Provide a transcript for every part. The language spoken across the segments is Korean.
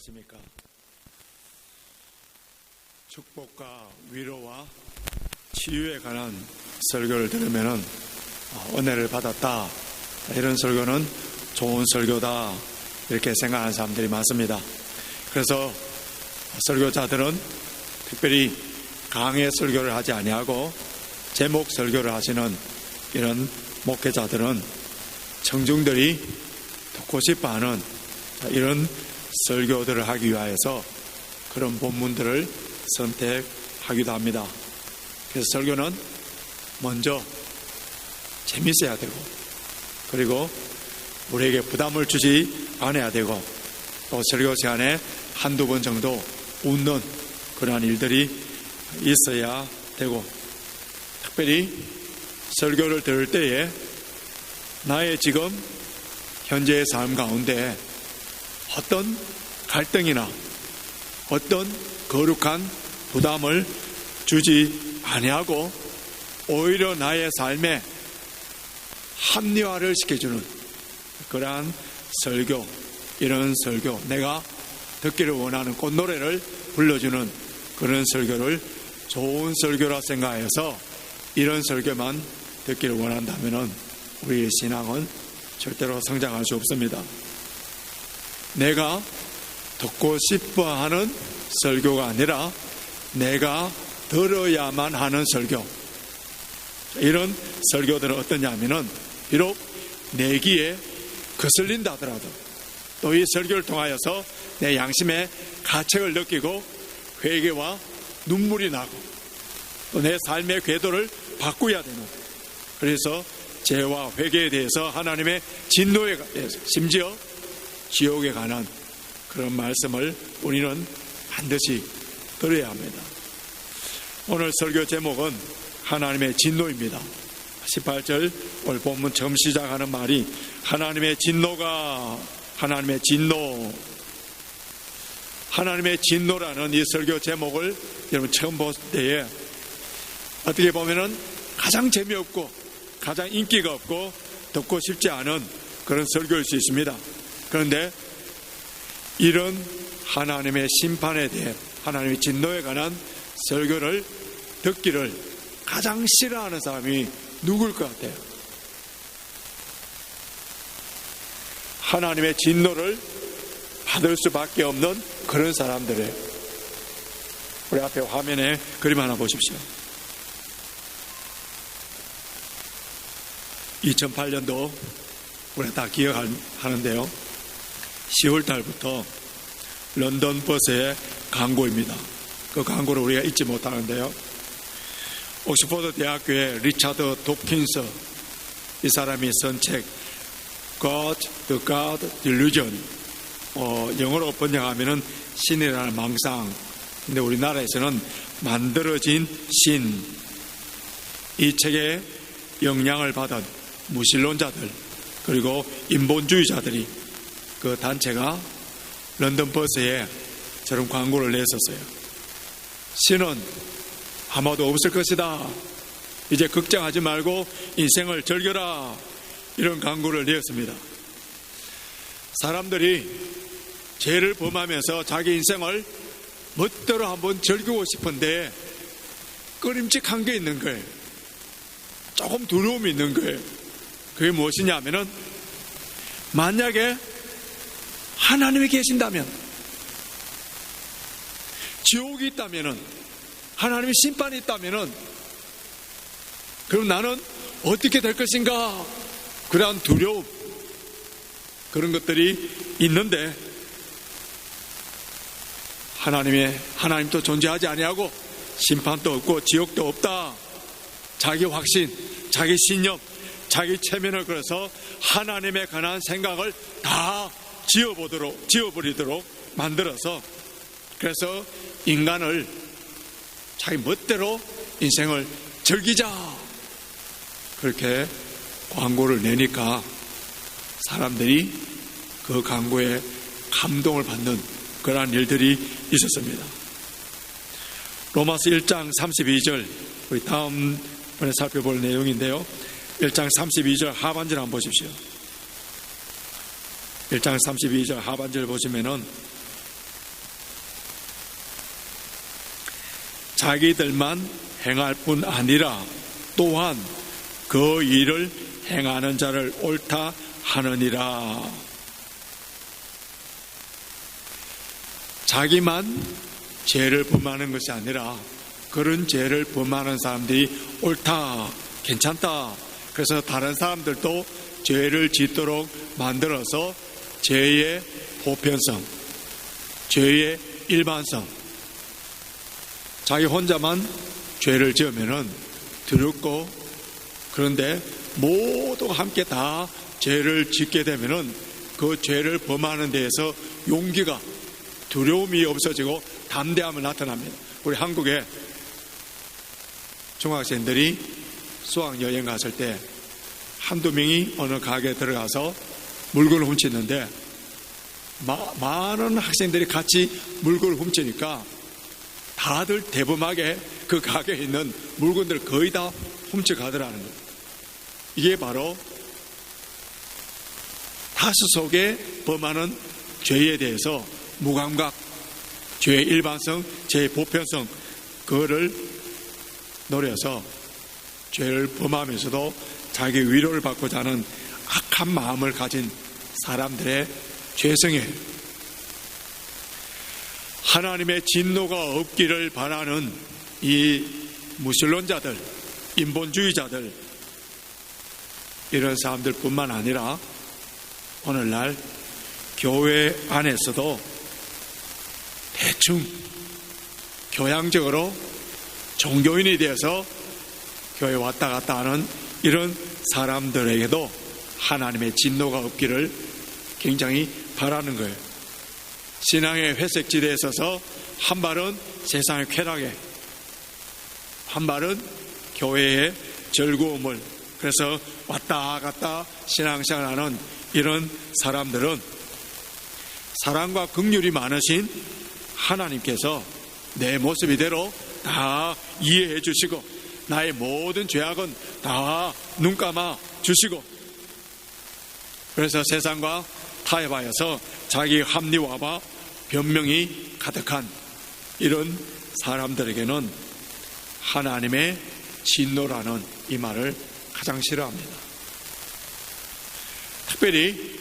아십니까? 축복과 위로와 치유에 관한 설교를 들으면 은혜를 받았다, 이런 설교는 좋은 설교다, 이렇게 생각하는 사람들이 많습니다. 그래서 설교자들은 특별히 강의 설교를 하지 아니하고 제목 설교를 하시는 이런 목회자들은 청중들이 듣고 싶어하는 이런 설교들을 하기 위하여서 그런 본문들을 선택하기도 합니다. 그래서 설교는 먼저 재밌어야 되고, 그리고 우리에게 부담을 주지 않아야 되고, 또 설교 시간에 한두 번 정도 웃는 그러한 일들이 있어야 되고, 특별히 설교를 들을 때에 나의 지금 현재의 삶 가운데 어떤 갈등이나 어떤 거룩한 부담을 주지 아니하고 오히려 나의 삶에 합리화를 시켜주는 그러한 설교, 이런 설교, 내가 듣기를 원하는 꽃노래를 불러주는 그런 설교를 좋은 설교라 생각해서 이런 설교만 듣기를 원한다면 우리의 신앙은 절대로 성장할 수 없습니다. 내가 듣고 싶어하는 설교가 아니라 내가 들어야만 하는 설교, 이런 설교들은 어떠냐면은 비록 내 귀에 거슬린다 하더라도 또 이 설교를 통하여서 내 양심의 가책을 느끼고 회개와 눈물이 나고 또 내 삶의 궤도를 바꾸어야 되는, 그래서 죄와 회개에 대해서 하나님의 진노에 대해서 심지어 지옥에 관한 그런 말씀을 우리는 반드시 들어야 합니다. 오늘 설교 제목은 하나님의 진노입니다. 18절 오늘 본문 처음 시작하는 말이 하나님의 진노가, 하나님의 진노, 하나님의 진노라는 이 설교 제목을 여러분 처음 볼 때에 어떻게 보면은 가장 재미없고 가장 인기가 없고 듣고 싶지 않은 그런 설교일 수 있습니다. 그런데 이런 하나님의 심판에 대해, 하나님의 진노에 관한 설교를 듣기를 가장 싫어하는 사람이 누굴 것 같아요? 하나님의 진노를 받을 수밖에 없는 그런 사람들이에요. 우리 앞에 화면에 그림 하나 보십시오. 2008년도 우리 다 기억하는데요, 10월 달부터 런던 버스의 광고입니다. 그 광고를 우리가 잊지 못하는데요, 옥스퍼드 대학교의 리차드 홉킨스, 이 사람이 쓴 책 God, the God Delusion, 영어로 번역하면은 신이라는 망상, 근데 우리나라에서는 만들어진 신, 이 책에 영향을 받은 무신론자들 그리고 인본주의자들이, 그 단체가 런던 버스에 저런 광고를 냈었어요. 신은 아마도 없을 것이다, 이제 걱정하지 말고 인생을 즐겨라, 이런 광고를 내었습니다. 사람들이 죄를 범하면서 자기 인생을 멋대로 한번 즐기고 싶은데 꺼림칙한 게 있는 거예요. 조금 두려움이 있는 거예요. 그게 무엇이냐면은 만약에 하나님이 계신다면, 지옥이 있다면은, 하나님의 심판이 있다면은, 그럼 나는 어떻게 될 것인가? 그러한 두려움, 그런 것들이 있는데 하나님도 존재하지 아니하고 심판도 없고 지옥도 없다, 자기 확신, 자기 신념, 자기 체면을 걸어서 하나님에 관한 생각을 다 지워버리도록 만들어서, 그래서 인간을 자기 멋대로 인생을 즐기자, 그렇게 광고를 내니까 사람들이 그 광고에 감동을 받는 그러한 일들이 있었습니다. 로마서 1장 32절, 우리 다음번에 살펴볼 내용인데요, 1장 32절 하반절 한번 보십시오. 1장 32절 하반절 보시면은 자기들만 행할 뿐 아니라 또한 그 일을 행하는 자를 옳다 하느니라. 자기만 죄를 범하는 것이 아니라 그런 죄를 범하는 사람들이 옳다, 괜찮다. 그래서 다른 사람들도 죄를 짓도록 만들어서 죄의 보편성, 죄의 일반성. 자기 혼자만 죄를 지으면은 두렵고, 그런데 모두가 함께 다 죄를 짓게 되면은 그 죄를 범하는 데에서 용기가, 두려움이 없어지고 담대함을 나타납니다. 우리 한국에 중학생들이 수학여행 갔을 때 한두 명이 어느 가게에 들어가서 물건을 훔치는데 많은 학생들이 같이 물건을 훔치니까 다들 대범하게 그 가게에 있는 물건들을 거의 다 훔쳐가더라는 거예요. 이게 바로 다수 속에 범하는 죄에 대해서 무감각, 죄의 일반성, 죄의 보편성, 그거를 노려서 죄를 범하면서도 자기 위로를 받고자 하는 악한 마음을 가진 사람들의 죄성이에요. 하나님의 진노가 없기를 바라는 이 무신론자들, 인본주의자들, 이런 사람들 뿐만 아니라 오늘날 교회 안에서도 대충 교양적으로 종교인이 되어서 교회 왔다 갔다 하는 이런 사람들에게도 하나님의 진노가 없기를 굉장히 바라는 거예요. 신앙의 회색지대에 서서 한 발은 세상의 쾌락에, 한 발은 교회의 즐거움을, 그래서 왔다 갔다 신앙생활하는 이런 사람들은 사랑과 긍휼이 많으신 하나님께서 내 모습 이대로 다 이해해 주시고 나의 모든 죄악은 다 눈감아 주시고, 그래서 세상과 타협하여서 자기 합리화와 변명이 가득한 이런 사람들에게는 하나님의 진노라는 이 말을 가장 싫어합니다. 특별히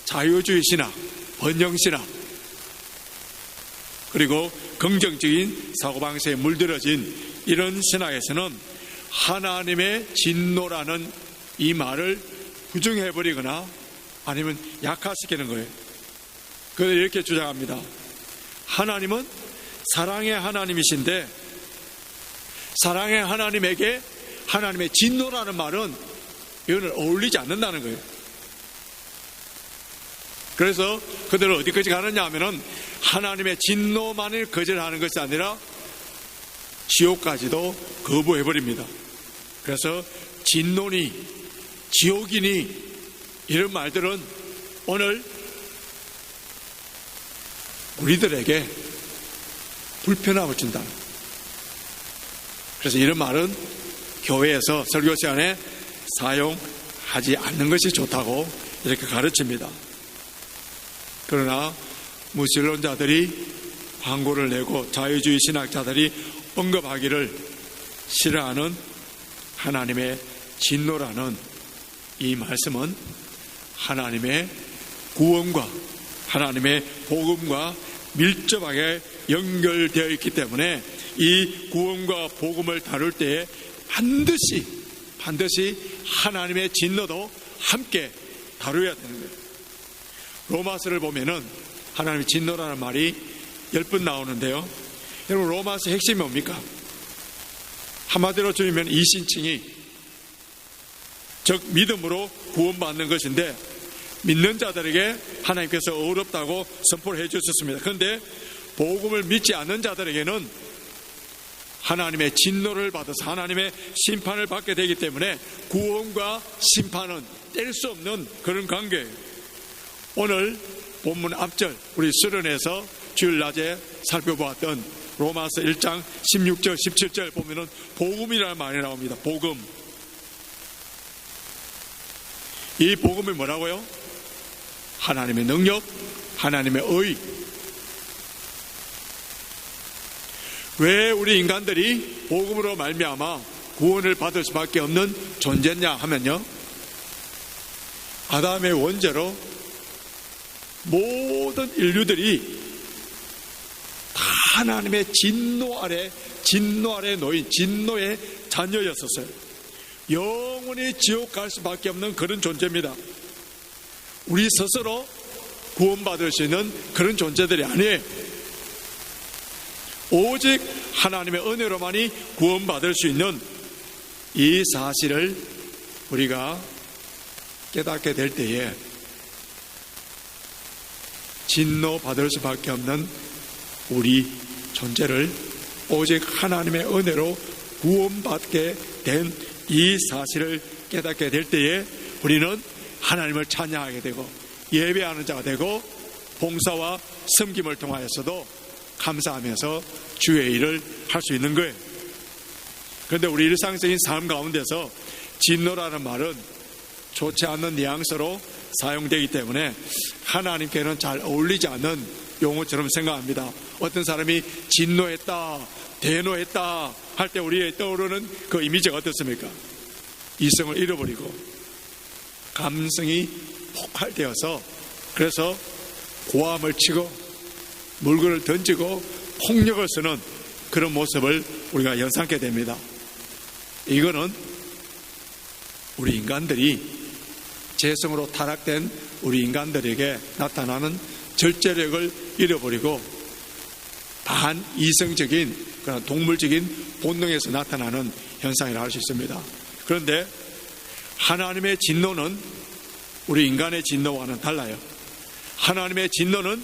자유주의 신학, 번영 신학, 그리고 긍정적인 사고방식에 물들어진 이런 신학에서는 하나님의 진노라는 이 말을 부정해버리거나 아니면 약화시키는 거예요. 그래서 이렇게 주장합니다. 하나님은 사랑의 하나님이신데 사랑의 하나님에게 하나님의 진노라는 말은 이거는 어울리지 않는다는 거예요. 그래서 그들은 어디까지 가느냐 하면은 하나님의 진노만을 거절하는 것이 아니라 지옥까지도 거부해버립니다. 그래서 진노니 지옥이니 이런 말들은 오늘 우리들에게 불편함을 준다. 그래서 이런 말은 교회에서 설교 시간에 사용하지 않는 것이 좋다고 이렇게 가르칩니다. 그러나 무신론자들이 광고를 내고 자유주의 신학자들이 언급하기를 싫어하는 하나님의 진노라는 이 말씀은 하나님의 구원과 하나님의 복음과 밀접하게 연결되어 있기 때문에 이 구원과 복음을 다룰 때에 반드시 하나님의 진노도 함께 다루어야 되는 거예요. 로마서를 보면은 하나님의 진노라는 말이 10번 나오는데요. 여러분, 로마서 핵심이 뭡니까? 한마디로 주면 이신칭이, 즉 믿음으로 구원받는 것인데 믿는 자들에게 하나님께서 어렵다고 선포를 해 주셨습니다. 그런데 복음을 믿지 않는 자들에게는 하나님의 진노를 받아서 하나님의 심판을 받게 되기 때문에 구원과 심판은 뗄 수 없는 그런 관계예요. 오늘 본문 앞절 우리 수련회에서 주일 낮에 살펴보았던 로마서 1장 16절 17절 보면은 복음이라는 말이 나옵니다. 복음. 이 복음이 뭐라고요? 하나님의 능력, 하나님의 의. 왜 우리 인간들이 복음으로 말미암아 구원을 받을 수밖에 없는 존재냐 하면요, 아담의 원죄로 모든 인류들이 다 하나님의 진노 아래 놓인 진노의 자녀였었어요. 영원히 지옥 갈 수밖에 없는 그런 존재입니다. 우리 스스로 구원받을 수 있는 그런 존재들이 아니에요. 오직 하나님의 은혜로만이 구원받을 수 있는 이 사실을 우리가 깨닫게 될 때에 진노받을 수밖에 없는 우리 존재를 오직 하나님의 은혜로 구원받게 된 이 사실을 깨닫게 될 때에 우리는 하나님을 찬양하게 되고 예배하는 자가 되고 봉사와 섬김을 통하여서도 감사하면서 주의 일을 할 수 있는 거예요. 그런데 우리 일상적인 삶 가운데서 진노라는 말은 좋지 않는 뉘앙스로 사용되기 때문에 하나님께는 잘 어울리지 않는 용어처럼 생각합니다. 어떤 사람이 진노했다, 대노했다 할 때 우리의 떠오르는 그 이미지가 어떻습니까? 이성을 잃어버리고 감성이 폭발되어서 그래서 고함을 치고 물건을 던지고 폭력을 쓰는 그런 모습을 우리가 연상하게 됩니다. 이거는 우리 인간들이 죄성으로 타락된 우리 인간들에게 나타나는 절제력을 잃어버리고 반이성적인 그런 동물적인 본능에서 나타나는 현상이라고 할 수 있습니다. 그런데 하나님의 진노는 우리 인간의 진노와는 달라요. 하나님의 진노는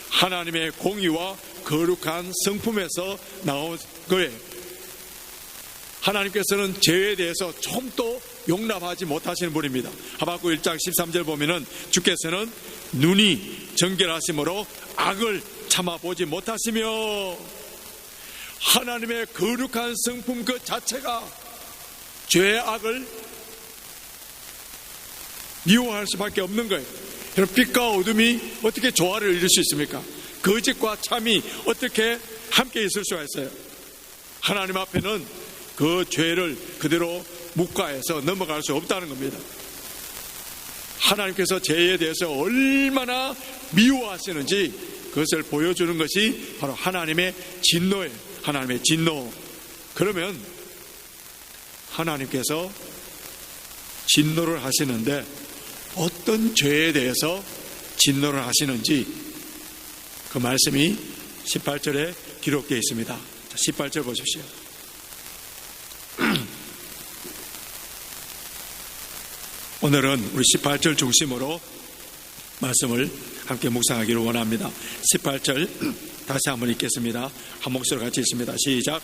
하나님의 공의와 거룩한 성품에서 나온 거예요. 하나님께서는 죄에 대해서 좀도 용납하지 못하시는 분입니다. 하박국 1장 13절 보면은 주께서는 눈이 정결하심으로 악을 참아보지 못하시며, 하나님의 거룩한 성품 그 자체가 죄의 악을 미워할 수밖에 없는 거예요. 여러분, 빛과 어둠이 어떻게 조화를 이룰 수 있습니까? 거짓과 참이 어떻게 함께 있을 수가 있어요? 하나님 앞에는 그 죄를 그대로 묵과해서 넘어갈 수 없다는 겁니다. 하나님께서 죄에 대해서 얼마나 미워하시는지 그것을 보여주는 것이 바로 하나님의 진노예요. 하나님의 진노. 그러면 하나님께서 진노를 하시는데 어떤 죄에 대해서 진노를 하시는지 그 말씀이 18절에 기록되어 있습니다. 18절 보십시오. 오늘은 우리 18절 중심으로 말씀을 함께 묵상하기를 원합니다. 18절 다시 한번 읽겠습니다. 한 목소리로 같이 읽습니다. 시작.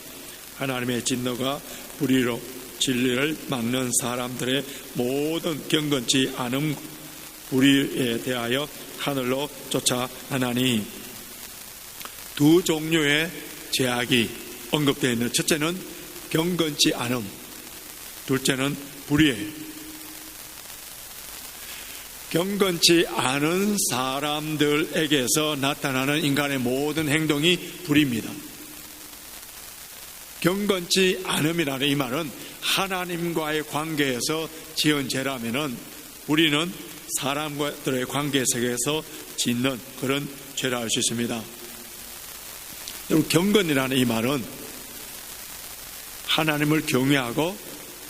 하나님의 진노가 불의로 진리를 막는 사람들의 모든 경건치 않은 불의에 대하여 하늘로 쫓아나니, 두 종류의 죄악이 언급되어 있는, 첫째는 경건치 않음, 둘째는 불의예요. 경건치 않은 사람들에게서 나타나는 인간의 모든 행동이 불의입니다. 경건치 않음이라는 이 말은 하나님과의 관계에서 지은 죄라면은, 우리는 사람과들의 관계 속에서 짓는 그런 죄라 할 수 있습니다. 여러분, 경건이라는 이 말은 하나님을 경외하고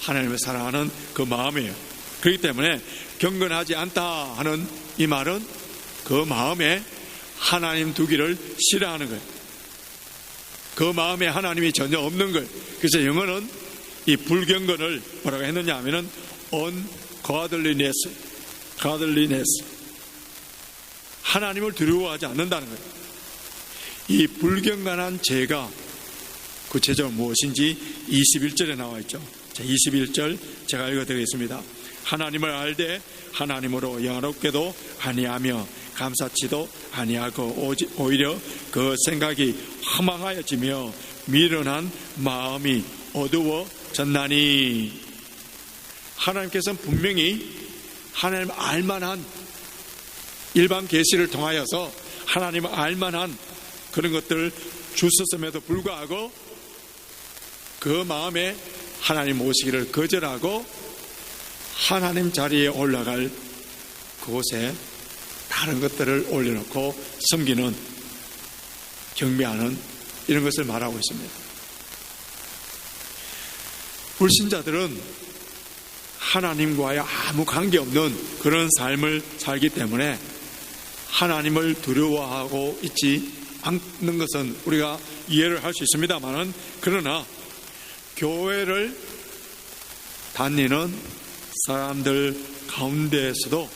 하나님을 사랑하는 그 마음이에요. 그렇기 때문에 경건하지 않다 하는 이 말은 그 마음에 하나님 두기를 싫어하는 거예요. 그 마음에 하나님이 전혀 없는 거예요. 그래서 영어는 이 불경건을 뭐라고 했느냐 하면은 ungodliness, 하나님을 두려워하지 않는다는 거예요. 이 불경건한 죄가 구체적으로 무엇인지 21절에 나와 있죠. 자, 21절 제가 읽어드리겠습니다. 하나님을 알되 하나님으로 영화롭게도 아니하며 감사치도 아니하고 오히려 그 생각이 허망하여지며 미련한 마음이 어두워졌나니, 하나님께서는 분명히 하나님 알만한 일반 계시를 통하여서 하나님을 알만한 그런 것들을 주셨음에도 불구하고 그 마음에 하나님 모시기를 거절하고 하나님 자리에 올라갈 그곳에 다른 것들을 올려놓고 섬기는, 경배하는 이런 것을 말하고 있습니다. 불신자들은 하나님과의 아무 관계없는 그런 삶을 살기 때문에 하나님을 두려워하고 있지 않는 것은 우리가 이해를 할 수 있습니다만, 그러나 교회를 다니는 사람들 가운데에서도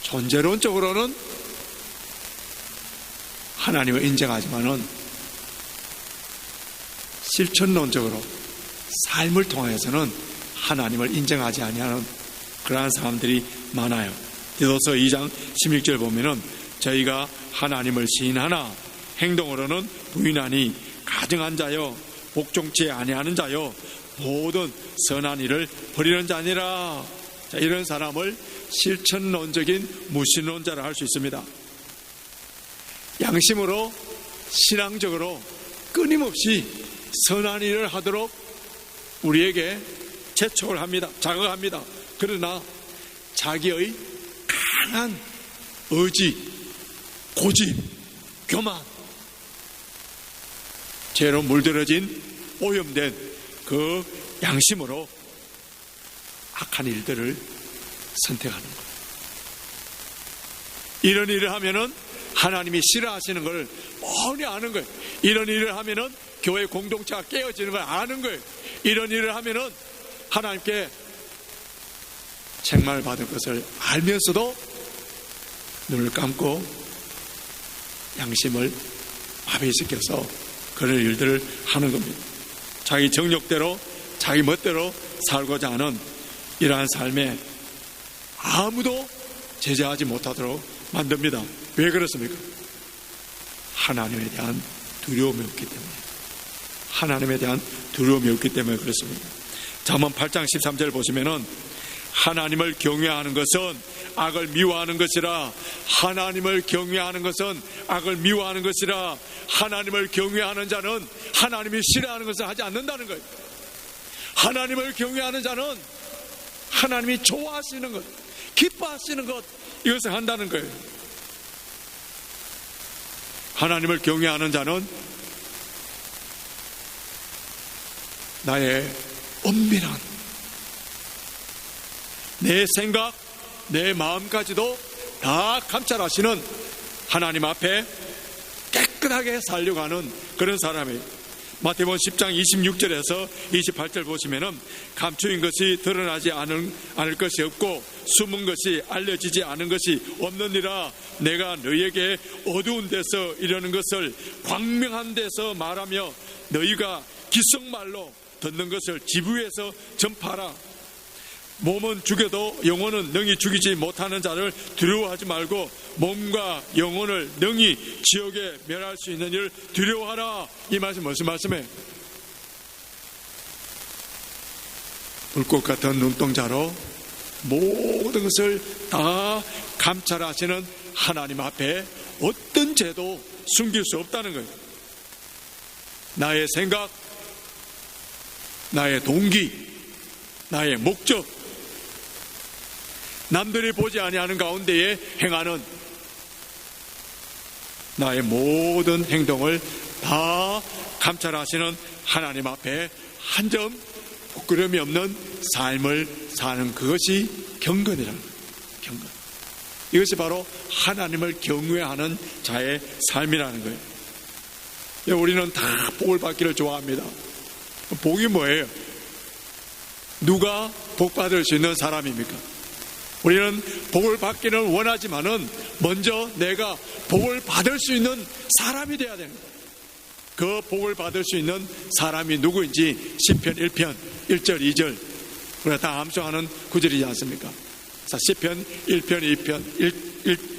존재론적으로는 하나님을 인정하지만은 실천론적으로 삶을 통해서는 하나님을 인정하지 아니하는 그러한 사람들이 많아요. 디도서 2장 16절 보면은 저희가 하나님을 시인하나 행동으로는 부인하니 가증한 자여 복종치 아니하는 자여 모든 선한 일을 버리는 자니라. 자, 이런 사람을 실천론적인 무신론자라 할 수 있습니다. 양심으로 신앙적으로 끊임없이 선한 일을 하도록 우리에게 재촉을 합니다. 자극합니다. 그러나 자기의 강한 의지, 고집, 교만, 죄로 물들어진 오염된 그 양심으로 악한 일들을 선택하는 거예요. 이런 일을 하면은 하나님이 싫어하시는 걸 뻔히 아는 거예요. 이런 일을 하면은 교회 공동체가 깨어지는 걸 아는 거예요. 이런 일을 하면은 하나님께 책망을 받을 것을 알면서도 눈을 감고 양심을 마비시켜서 그런 일들을 하는 겁니다. 자기 정욕대로 자기 멋대로 살고자 하는 이러한 삶에 아무도 제재하지 못하도록 만듭니다. 왜 그렇습니까? 하나님에 대한 두려움이 없기 때문에. 하나님에 대한 두려움이 없기 때문에 그렇습니다. 잠언 8장 13절 보시면은 하나님을 경외하는 것은 악을 미워하는 것이라. 하나님을 경외하는 것은 악을 미워하는 것이라. 하나님을 경외하는 자는 하나님이 싫어하는 것을 하지 않는다는 거예요. 하나님을 경외하는 자는 하나님이 좋아하시는 것, 기뻐하시는 것, 이것을 한다는 거예요. 하나님을 경외하는 자는 나의 엄밀한 내 생각, 내 마음까지도 다 감찰하시는 하나님 앞에 깨끗하게 살려고 하는 그런 사람이에요. 마태복음 10장 26절에서 28절 보시면은 감추인 것이 드러나지 않을 것이 없고 숨은 것이 알려지지 않은 것이 없느니라. 내가 너희에게 어두운 데서 이러는 것을 광명한 데서 말하며 너희가 기성말로 듣는 것을 지부에서 전파하라. 몸은 죽여도 영혼은 능히 죽이지 못하는 자를 두려워하지 말고 몸과 영혼을 능히 지옥에 멸할 수 있는 일을 두려워하라. 이 말씀 무슨 말씀이에요? 불꽃 같은 눈동자로 모든 것을 다 감찰하시는 하나님 앞에 어떤 죄도 숨길 수 없다는 거예요. 나의 생각, 나의 동기, 나의 목적, 남들이 보지 아니하는 가운데에 행하는 나의 모든 행동을 다 감찰하시는 하나님 앞에 한 점 부끄러움이 없는 삶을 사는 그것이 경건이라는 거예요. 경건. 이것이 바로 하나님을 경외하는 자의 삶이라는 거예요. 우리는 다 복을 받기를 좋아합니다. 복이 뭐예요? 누가 복 받을 수 있는 사람입니까? 우리는 복을 받기는 원하지만은 먼저 내가 복을 받을 수 있는 사람이 돼야 됩니다. 그 복을 받을 수 있는 사람이 누구인지 시편 1편 1절 2절 우리가 다 암송하는 구절이지 않습니까? 자, 시편 1편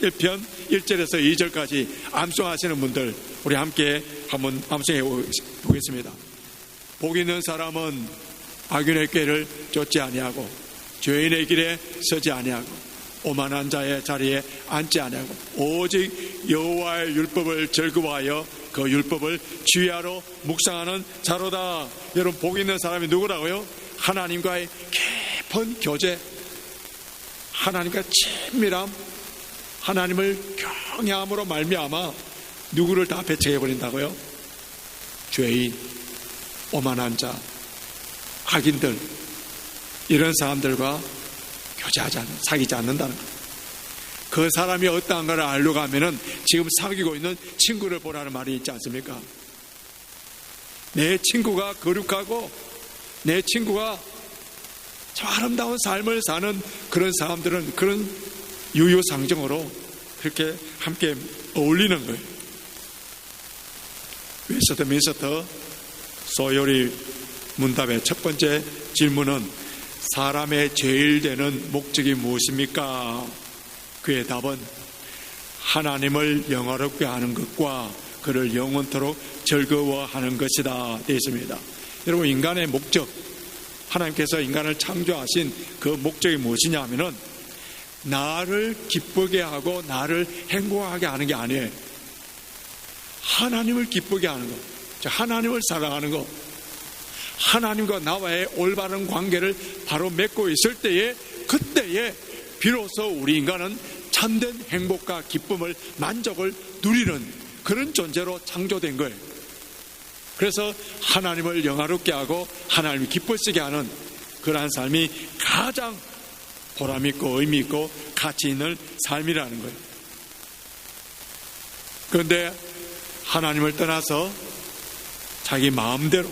1편 1절에서 2절까지 암송하시는 분들 우리 함께 한번 암송해 보겠습니다. 복 있는 사람은 악인의 꾀를 쫓지 아니하고 죄인의 길에 서지 아니하고 오만한 자의 자리에 앉지 아니하고 오직 여호와의 율법을 즐거워하여 그 율법을 주의하러 묵상하는 자로다. 여러분, 복 있는 사람이 누구라고요? 하나님과의 깊은 교제, 하나님과 친밀함, 하나님을 경외함으로 말미암아 누구를 다 배척해버린다고요? 죄인, 오만한 자, 악인들, 이런 사람들과 교제하지 않는, 사귀지 않는다는 것. 그 사람이 어떠한가를 알려고 하면은 지금 사귀고 있는 친구를 보라는 말이 있지 않습니까? 내 친구가 거룩하고 내 친구가 저 아름다운 삶을 사는 그런 사람들은 그런 유효상정으로 그렇게 함께 어울리는 거예요. 웨스트민스터 소요리 문답의 첫 번째 질문은 사람의 제일 되는 목적이 무엇입니까? 그의 답은 하나님을 영화롭게 하는 것과 그를 영원토록 즐거워하는 것이다 되어 있습니다. 여러분, 인간의 목적, 하나님께서 인간을 창조하신 그 목적이 무엇이냐 하면은 나를 기쁘게 하고 나를 행복하게 하는 게 아니에요. 하나님을 기쁘게 하는 것, 하나님을 사랑하는 것, 하나님과 나와의 올바른 관계를 바로 맺고 있을 때에, 그때에 비로소 우리 인간은 참된 행복과 기쁨을, 만족을 누리는 그런 존재로 창조된 거예요. 그래서 하나님을 영화롭게 하고 하나님을 기쁘시게 하는 그러한 삶이 가장 보람있고 의미있고 가치 있는 삶이라는 거예요. 그런데 하나님을 떠나서 자기 마음대로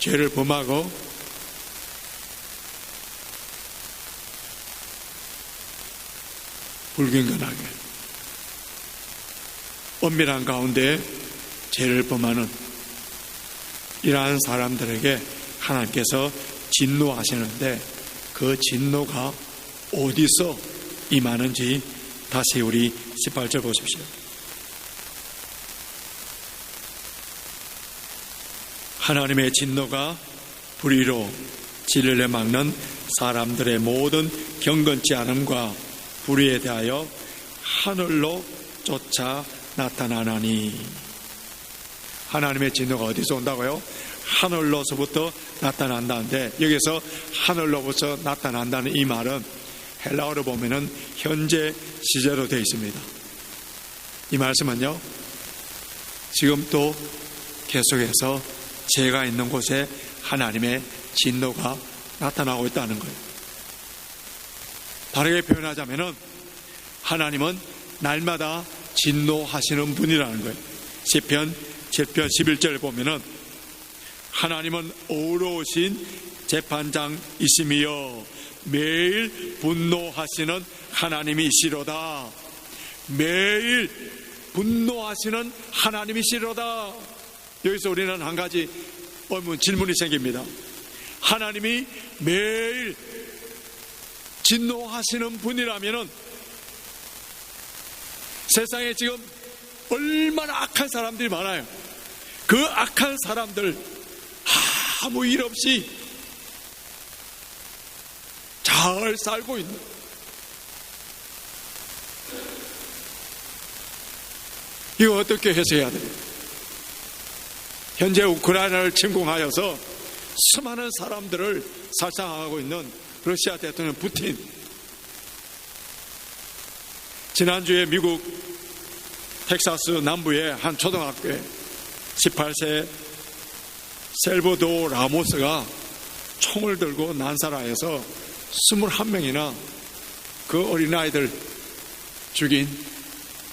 죄를 범하고 불경건하게 엄밀한 가운데 죄를 범하는 이러한 사람들에게 하나님께서 진노하시는데, 그 진노가 어디서 임하는지 다시 우리 18절 보십시오. 하나님의 진노가 불의로 진리를 막는 사람들의 모든 경건치 않음과 불의에 대하여 하늘로 쫓아 나타나나니. 하나님의 진노가 어디서 온다고요? 하늘로서부터 나타난다는데, 여기서 하늘로부터 나타난다는 이 말은 헬라어로 보면은 현재 시제로 되어 있습니다. 이 말씀은요, 지금 또 계속해서 죄가 있는 곳에 하나님의 진노가 나타나고 있다는 거예요. 다르게 표현하자면은 하나님은 날마다 진노하시는 분이라는 거예요. 시편 7편 11절 보면은 하나님은 어우러우신 재판장이시며 매일 분노하시는 하나님이시로다. 매일 분노하시는 하나님이시로다. 여기서 우리는 한 가지 질문이 생깁니다. 하나님이 매일 진노하시는 분이라면은 세상에 지금 얼마나 악한 사람들이 많아요. 그 악한 사람들 아무 일 없이 잘 살고 있는, 이거 어떻게 해석해야 돼요? 현재 우크라이나를 침공하여서 수많은 사람들을 살상하고 있는 러시아 대통령 푸틴, 지난주에 미국 텍사스 남부의 한 초등학교에 18세 셀보도 라모스가 총을 들고 난사라해서 21명이나 그 어린아이들 죽인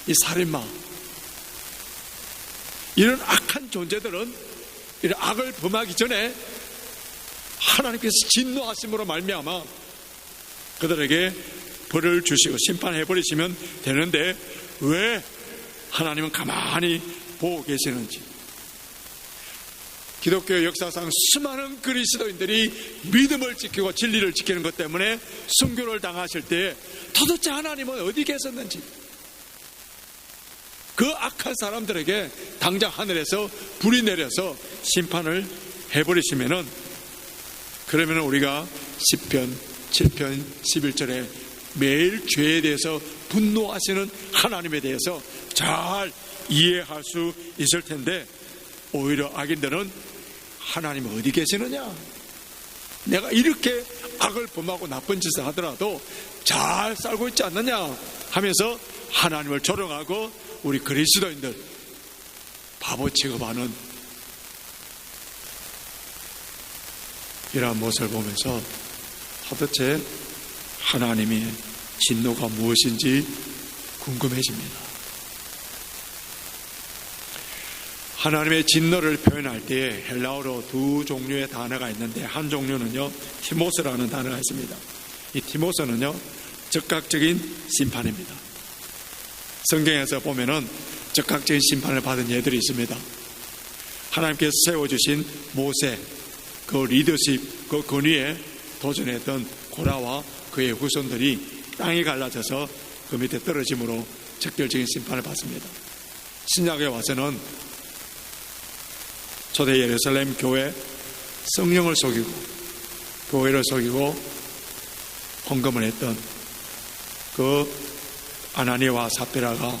이 살인마, 이런 악한 존재들은 이런 악을 범하기 전에 하나님께서 진노하심으로 말미암아 그들에게 벌을 주시고 심판해버리시면 되는데 왜 하나님은 가만히 보고 계시는지. 기독교 역사상 수많은 그리스도인들이 믿음을 지키고 진리를 지키는 것 때문에 순교를 당하실 때 도대체 하나님은 어디 계셨는지, 그 악한 사람들에게 당장 하늘에서 불이 내려서 심판을 해버리시면은, 그러면 우리가 10편 7편 11절에 매일 죄에 대해서 분노하시는 하나님에 대해서 잘 이해할 수 있을 텐데, 오히려 악인들은 하나님 어디 계시느냐, 내가 이렇게 악을 범하고 나쁜 짓을 하더라도 잘 살고 있지 않느냐 하면서 하나님을 조롱하고 우리 그리스도인들 바보 취급하는 이러한 모습을 보면서 도대체 하나님의 진노가 무엇인지 궁금해집니다. 하나님의 진노를 표현할 때 헬라어로 두 종류의 단어가 있는데, 한 종류는요 티모스라는 단어가 있습니다. 이 티모스는요 즉각적인 심판입니다. 성경에서 보면은 즉각적인 심판을 받은 예들이 있습니다. 하나님께서 세워주신 모세, 그 리더십, 그 권위에 도전했던 고라와 그의 후손들이 땅이 갈라져서 그 밑에 떨어짐으로 적절적인 심판을 받습니다. 신약에 와서는 초대 예루살렘 교회 성령을 속이고 교회를 속이고 헌금을 했던 그 아나니아와 삽비라가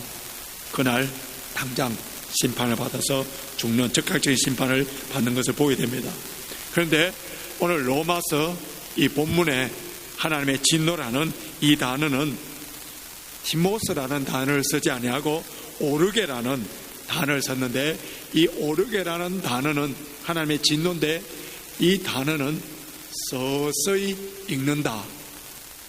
그날 당장 심판을 받아서 죽는 즉각적인 심판을 받는 것을 보게 됩니다. 그런데 오늘 로마서 이 본문에 하나님의 진노라는 이 단어는 티모스라는 단어를 쓰지 아니하고 오르게라는 단어를 썼는데, 이 오르게라는 단어는 하나님의 진노인데 이 단어는 서서히 익는다,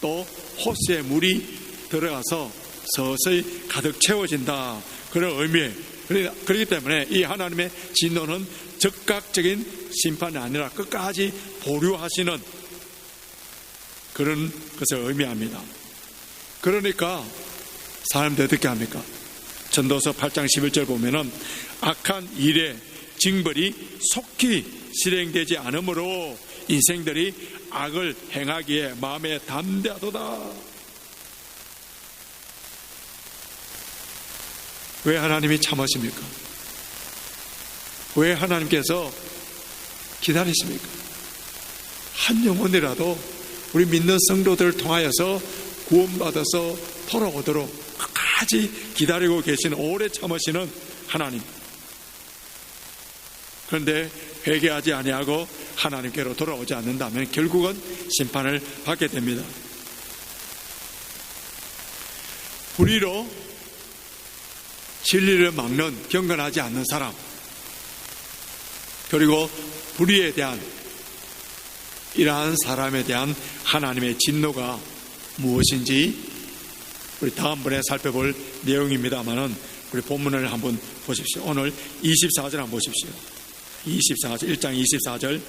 또 호수에 물이 들어가서 서서히 가득 채워진다, 그런 의미예요. 그렇기 때문에 이 하나님의 진노는 즉각적인 심판이 아니라 끝까지 보류하시는 그런 것을 의미합니다. 그러니까 사람들 어떻게 합니까? 전도서 8장 11절 보면은 악한 일의 징벌이 속히 실행되지 않으므로 인생들이 악을 행하기에 마음에 담대하도다. 왜 하나님이 참으십니까? 왜 하나님께서 기다리십니까? 한 영혼이라도 우리 믿는 성도들을 통하여서 구원받아서 돌아오도록 끝까지 기다리고 계신, 오래 참으시는 하나님. 그런데 회개하지 아니하고 하나님께로 돌아오지 않는다면 결국은 심판을 받게 됩니다. 불의로 진리를 막는, 경건하지 않는 사람, 그리고 불의에 대한 이러한 사람에 대한 하나님의 진노가 무엇인지 우리 다음번에 살펴볼 내용입니다만은 우리 본문을 한번 보십시오. 오늘 24절 한번 보십시오. 24절, 1장 24절.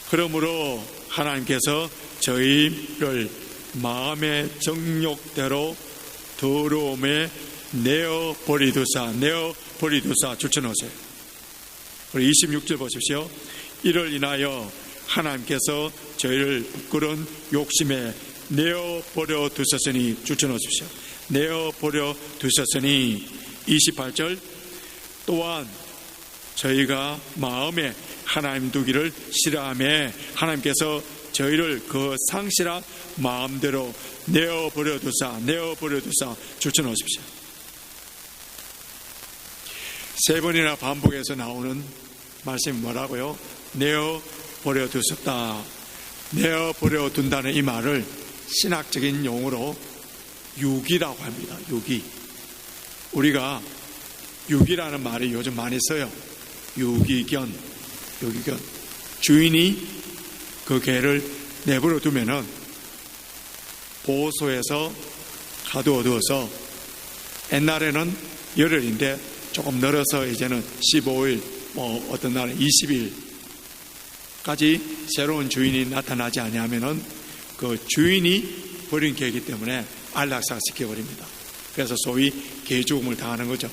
그러므로 하나님께서 저희를 마음의 정욕대로 더러움에 내어버리두사 주천하세요. 우리 26절 보십시오. 이를 인하여 하나님께서 저희를 부끄러운 욕심에 내어버려 두셨으니, 주천하십시오. 내어버려 두셨으니. 28절. 또한 저희가 마음에 하나님 두기를 싫어하며 하나님께서 저희를 그 상실한 마음대로 내어버려 두사 주천하십시오. 세 번이나 반복해서 나오는 말씀이 뭐라고요? 내어버려 두셨다. 내어버려 둔다는 이 말을 신학적인 용어로 유기라고 합니다. 유기. 우리가 유기라는 말이 요즘 많이 써요. 유기견. 주인이 그 개를 내버려 두면은 보호소에서 가두어 두어서, 옛날에는 열흘인데 조금 늘어서 이제는 15일, 어떤 날은 20일까지 새로운 주인이 나타나지 아니하면은 그 주인이 버린 개이기 때문에 안락사시켜 버립니다. 그래서 소위 개죽음을 당하는 거죠.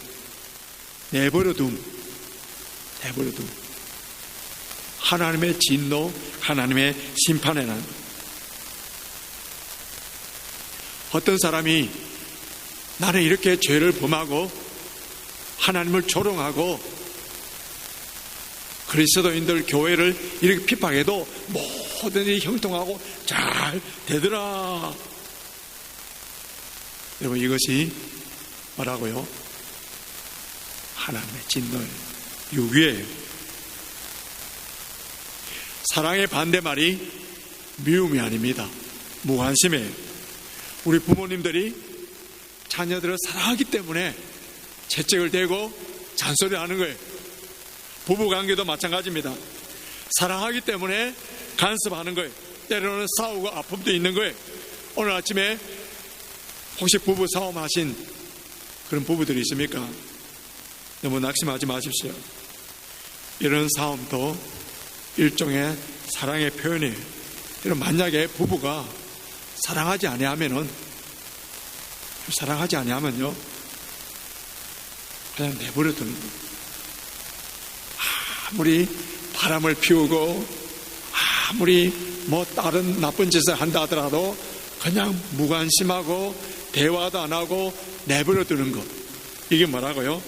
내버려둠. 하나님의 진노, 하나님의 심판에는 어떤 사람이 나는 이렇게 죄를 범하고 하나님을 조롱하고 그리스도인들 교회를 이렇게 핍박해도 뭐든지 형통하고 잘 되더라, 여러분, 이것이 뭐라고요? 하나님의 진노예요. 유기예요. 사랑의 반대말이 미움이 아닙니다. 무관심이에요. 우리 부모님들이 자녀들을 사랑하기 때문에 채찍을 대고 잔소리를 하는 거예요. 부부관계도 마찬가지입니다. 사랑하기 때문에 간섭하는 거예요. 때로는 싸우고 아픔도 있는 거예요. 오늘 아침에 혹시 부부 싸움하신 그런 부부들이 있습니까? 너무 낙심하지 마십시오. 이런 싸움도 일종의 사랑의 표현이에요. 만약에 부부가 사랑하지 아니하면요, 그냥 내버려 두는 거예요. 아무리 바람을 피우고 아무리 다른 나쁜 짓을 한다 하더라도 그냥 무관심하고 대화도 안 하고 내버려 두는 것, 이게 뭐라고요?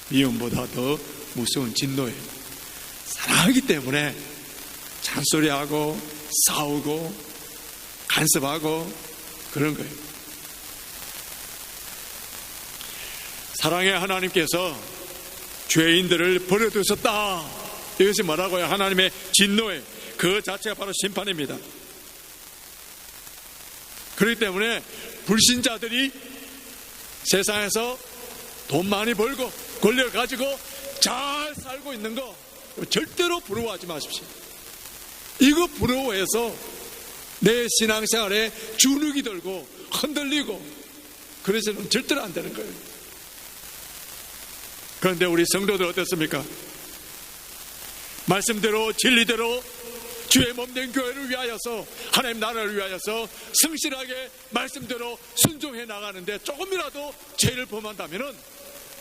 미움보다 더 무서운 진노예요. 사랑하기 때문에 잔소리하고 싸우고 간섭하고 그런 거예요. 사랑의 하나님께서 죄인들을 버려두셨다. 이것이 뭐라고요? 하나님의 진노예요. 그 자체가 바로 심판입니다. 그렇기 때문에 불신자들이 세상에서 돈 많이 벌고 권력을 가지고 잘 살고 있는 거 절대로 부러워하지 마십시오. 이거 부러워해서 내 신앙생활에 주눅이 들고 흔들리고 그래서는 절대로 안 되는 거예요. 그런데 우리 성도들 어떻습니까? 말씀대로 진리대로 주의 몸된 교회를 위하여서, 하나님 나라를 위하여서 성실하게 말씀대로 순종해 나가는데 조금이라도 죄를 범한다면은,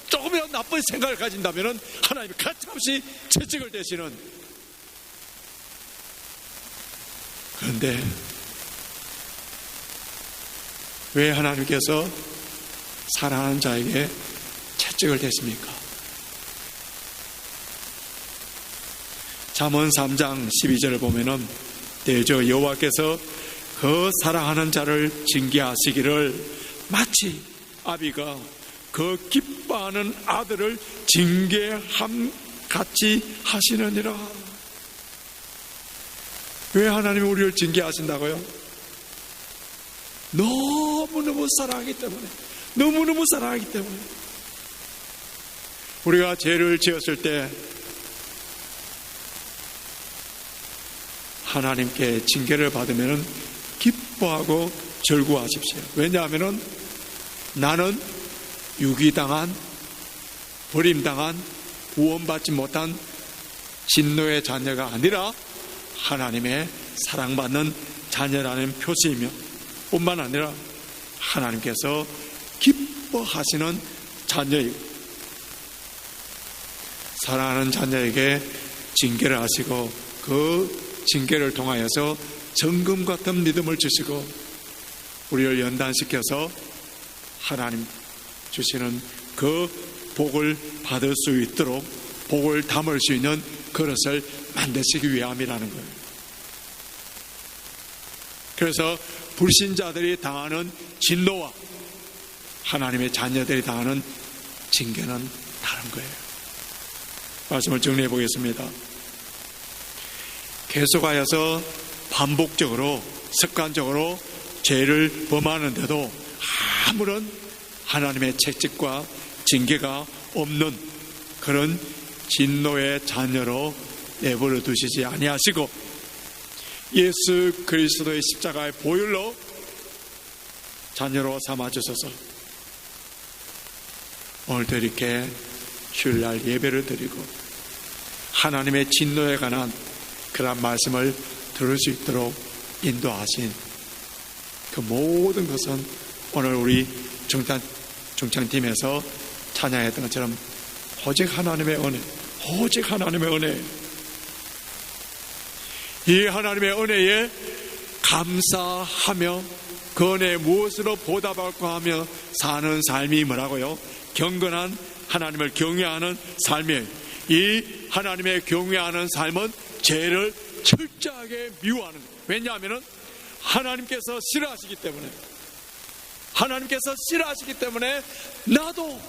조금이라도 나쁜 생각을 가진다면은 하나님이 가차없이 채찍을 대시는. 그런데 왜 하나님께서 사랑하는 자에게 채찍을 대십니까? 잠언 3장 12절을 보면은 대저 여호와께서 그 사랑하는 자를 징계하시기를 마치 아비가 그 기뻐하는 아들을 징계함 같이 하시느니라. 왜 하나님이 우리를 징계하신다고요? 너무너무 사랑하기 때문에, 너무너무 사랑하기 때문에. 우리가 죄를 지었을 때 하나님께 징계를 받으면 기뻐하고 절구하십시오. 왜냐하면 나는 유기당한, 버림당한, 구원받지 못한 진노의 자녀가 아니라 하나님의 사랑받는 자녀라는 표시이며, 뿐만 아니라 하나님께서 기뻐하시는 자녀이고, 사랑하는 자녀에게 징계를 하시고 그 징계를 통하여서 정금 같은 믿음을 주시고 우리를 연단시켜서 하나님 주시는 그 복을 받을 수 있도록, 복을 담을 수 있는 그릇을 만드시기 위함이라는 거예요. 그래서 불신자들이 당하는 진노와 하나님의 자녀들이 당하는 징계는 다른 거예요. 말씀을 정리해 보겠습니다. 계속하여서 반복적으로 습관적으로 죄를 범하는데도 아무런 하나님의 채찍과 징계가 없는 그런 진노의 자녀로 내버려 두시지 아니하시고 예수 그리스도의 십자가의 보혈로 자녀로 삼아주셔서 오늘도 이렇게 주일날 예배를 드리고 하나님의 진노에 관한 그런 말씀을 들을 수 있도록 인도하신 그 모든 것은 오늘 우리 중창팀에서 찬양했던 것처럼 오직 하나님의 은혜, 오직 하나님의 은혜, 이 하나님의 은혜에 감사하며 그 은혜에 무엇으로 보답할까 하며 사는 삶이 뭐라고요? 경건한 하나님을 경외하는 삶이에요. 이 하나님의 경외하는 삶은 죄를 철저하게 미워하는 거예요. 왜냐하면 하나님께서 싫어하시기 때문에. 하나님께서 싫어하시기 때문에 나도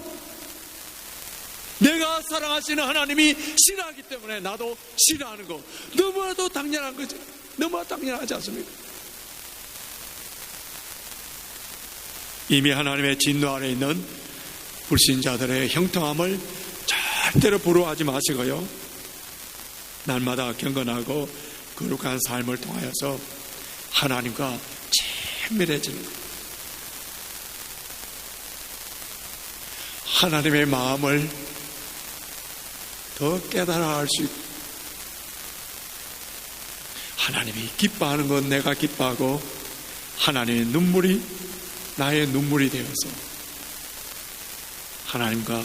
내가 사랑하시는 하나님이 싫어하기 때문에 나도 싫어하는 거, 너무나도 당연한 거죠. 너무나 당연하지 않습니까? 이미 하나님의 진노 아래 있는 불신자들의 형통함을 절대로 부러워하지 마시고요, 날마다 경건하고 거룩한 삶을 통하여서 하나님과 친밀해지는 것, 하나님의 마음을 더 깨달아 알 수 있고, 하나님이 기뻐하는 건 내가 기뻐하고 하나님의 눈물이 나의 눈물이 되어서 하나님과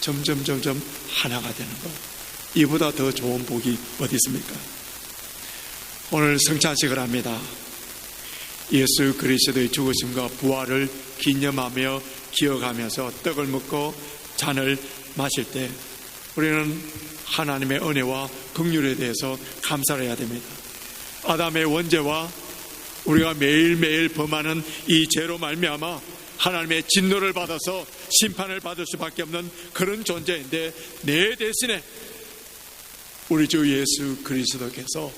점점 하나가 되는 것, 이보다 더 좋은 복이 어디 있습니까? 오늘 성찬식을 합니다. 예수 그리스도의 죽으심과 부활을 기념하며 기억하면서 떡을 먹고 잔을 마실 때 우리는 하나님의 은혜와 긍휼에 대해서 감사를 해야 됩니다. 아담의 원죄와 우리가 매일매일 범하는 이 죄로 말미암아 하나님의 진노를 받아서 심판을 받을 수밖에 없는 그런 존재인데, 내 대신에 우리 주 예수 그리스도께서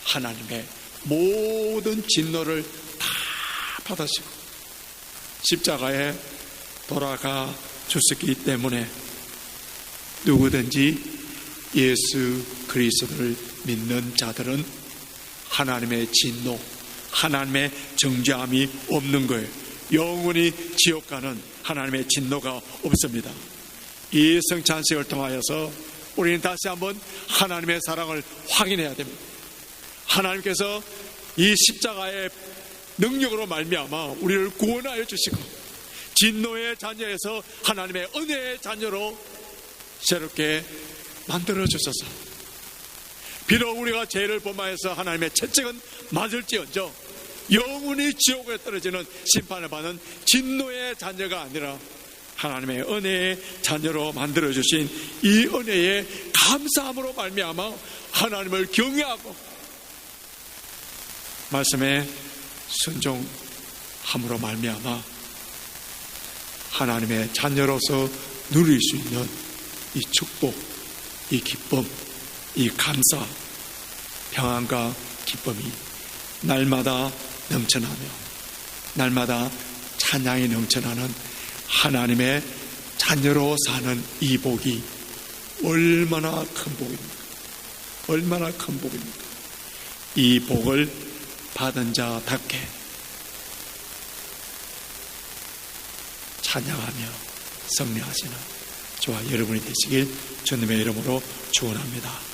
하나님의 모든 진노를 다 받으시고 십자가에 돌아가 주셨기 때문에 누구든지 예수 그리스도를 믿는 자들은 하나님의 진노, 하나님의 정죄함이 없는 거예요. 영원히 지옥 가는 하나님의 진노가 없습니다. 이 성찬식을 통하여서 우리는 다시 한번 하나님의 사랑을 확인해야 됩니다. 하나님께서 이 십자가의 능력으로 말미암아 우리를 구원하여 주시고 진노의 자녀에서 하나님의 은혜의 자녀로 새롭게 만들어 주셔서, 비록 우리가 죄를 범하여서 하나님의 채찍은 맞을지언정 영원히 지옥에 떨어지는 심판을 받는 진노의 자녀가 아니라 하나님의 은혜의 자녀로 만들어 주신 이 은혜의 감사함으로 말미암아 하나님을 경외하고 말씀에 순종함으로 말미암아 하나님의 자녀로서 누릴 수 있는 이 축복, 이 기쁨, 이 감사, 평안과 기쁨이 날마다 넘쳐나며 날마다 찬양이 넘쳐나는 하나님의 자녀로 사는 이 복이 얼마나 큰 복입니까? 얼마나 큰 복입니까? 이 복을 받은 자답게 찬양하며 승리하시는 저와 여러분이 되시길 주님의 이름으로 축원합니다.